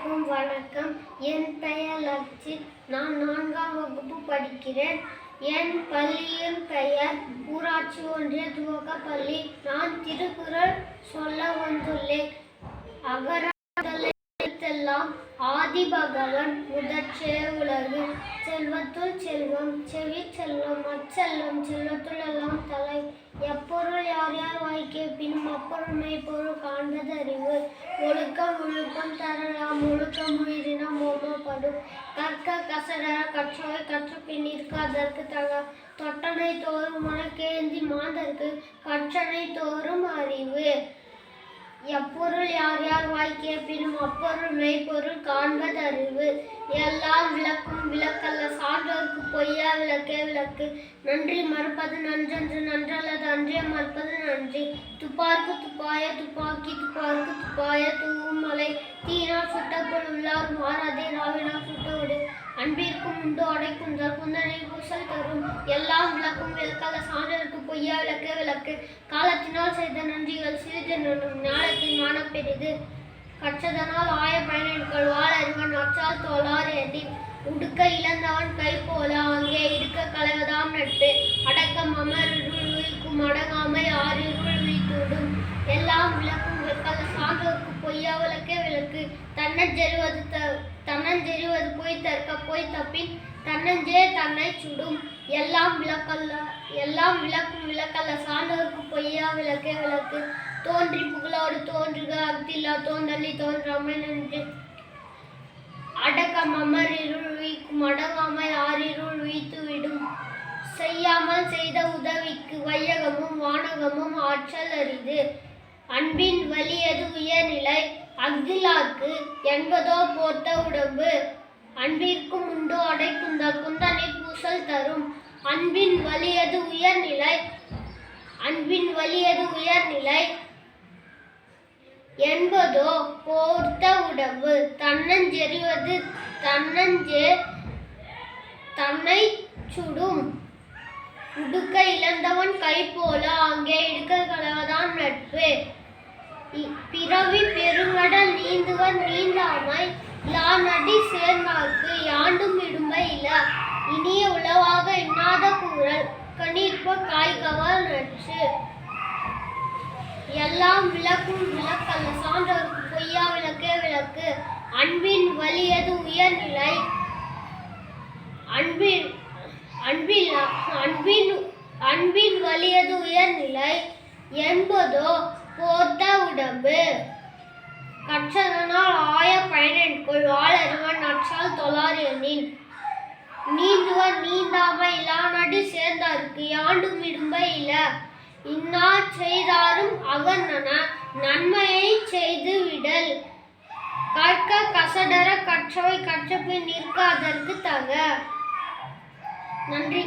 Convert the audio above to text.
அனைவருக்கும் வணக்கம். என் பெயர் லக்ஷித். நான் 4ஆம் வகுப்பு படிக்கிறேன். என் பள்ளியின் பெயர் ஊராட்சி ஒன்றிய துவக்கப்பள்ளி. நான் திருக்குறள் சொல்ல வந்துள்ளேன். அகர எழுத்தெல்லாம் ஆதி பகவன் முதற்றே உலகு. செல்வத்துள் செல்வம் செவி செல்வம் அச்செல்வம் செல்வத்துள் எல்லாம் தலை. எப்பொருள் யார் யார் வாய்க்கே பின் அப்பொருள் மெய்ப்பொருள் காண்பது அறிவு. ஒழுக்கம் ஒழுக்கம் தரலாம் ஒழுக்கம் உயிரினம் ஓமப்படும். கற்க கசடர கற்றவை கற்றபின் நிற்காதற்கு தக. தொட்டனை தோறும் மனக்கேந்தி மாந்தற்கு கற்றனை தோறும் அறிவு. எப்பொருள் யார் யார் வாய்க்கே பின் அப்பொருள் மெய்ப்பொருள் காண்பது அறிவு. எல்லாம் விளக்கும் விளக்கல்ல சான்றோர்க்கு பொய்யா விளக்கே விளக்கு. நன்றி மறுப்பது நன்றன்று நன்றல்லது அன்றே மறுப்பது நன்றி. துப்பார்க்கு துப்பாய துப்பாக்கி துப்பார்க்கு துப்பாய தூவும் மலை. தீனால் சுட்டப்பொருள் உள்ளார் மாறாதே ராவினால் சுட்டவிடு. அன்பிற்கும் உண்டு அடைக்கும் தற்குந்தனை பூசல் தரும். எல்லாம் விளக்கும் விளக்கல்ல சான்றோர்க்கு பொய்யா விளக்கே விளக்கு. காலத்தினால் செய்த நன்றிகள் சிறிதெனும் ஞானத்தின் மானம் பெரிது. கற்றதனால் ஆய பயனென்கள் வாழறிவன் அச்சால் தோளார் எண்ணின். உடுக்க இழந்தவன் கை போல அங்கே இடுக்க களைவதாம் நட்பு. அடக்கம் அமரிருள் உயிர்க்கும் அடங்காமை ஆறிருள் உயிர்த்தூடும். எல்லாம் விளக்கும் விளக்கல்ல சான்றோர்க்கு பொய்யா விளக்கே விளக்கு. தன்னஞ்செறிவது போய் தற்க போய் தப்பின் தன்னஞ்சே தன்னை சுடும். எல்லாம் விளக்கும் விளக்கல்ல சான்றோர்க்கு பொய்யா விளக்கே விளக்கு. தோன்றி புகழோடு தோன்றுக அஃதில்லா தோன்றலி தோன்றாமை நன்று. அடக்கம் அமரிருள் உயிர்க்கும் அடங்காமை ஆறிருள் உயிர்த்துவிடும். செய்யாமல் செய்த உதவிக்கு வையகமும் வானகமும் ஆற்றல் அரிது. அன்பின் வலியது உயர்நிலை அஃதில்லார்க்கு என்பதோ போர்த்த உடம்பு. அன்பிற்கும் உண்டோ அடைக்கும் தற்குந்தனை பூசல் தரும். அன்பின் வலியது உயர்நிலை என்பதோ போர்த்த உடம்பு. தன்னஞ்செறிவது தன்னஞ்சே தன்னை சுடும். உடுக்க இழந்தவன் கை போல அங்கே இடுக்க களைவதான் நட்பு. பிறவி பெருங்கடல் நீந்துவர் நீந்தாமை இலானடி சேர்ந்தார்க்கு யாண்டும் இடும்பை இல. இனிய உளவாக இன்னாத கூறல் கனிற்ப காய்கவர் நற்று. எல்லாம் விளக்கும் விளக்கல்ல சான்றோர்க்கு பொய்யா விளக்கே விளக்கு. அன்பின் வலியது உயர்நிலை அன்பின் வலியது உயர்நிலை என்பதோ போர்த்த உடம்பு. கற்றதனால் ஆய பயனென்கொள் வாழறிவன் அற்றால் தொழார் எண்ணின். நீந்துவர் நீந்தாமை இலானடி சேர்ந்தார்க்கு யாண்டும் இடும்பை இல. இன்னார் செய்தாரும் அகன்றன நன்மையை செய்து விடல். கற்க கசடர கற்றவை கற்றபின் நிற்காதற்கு தக. நன்றி.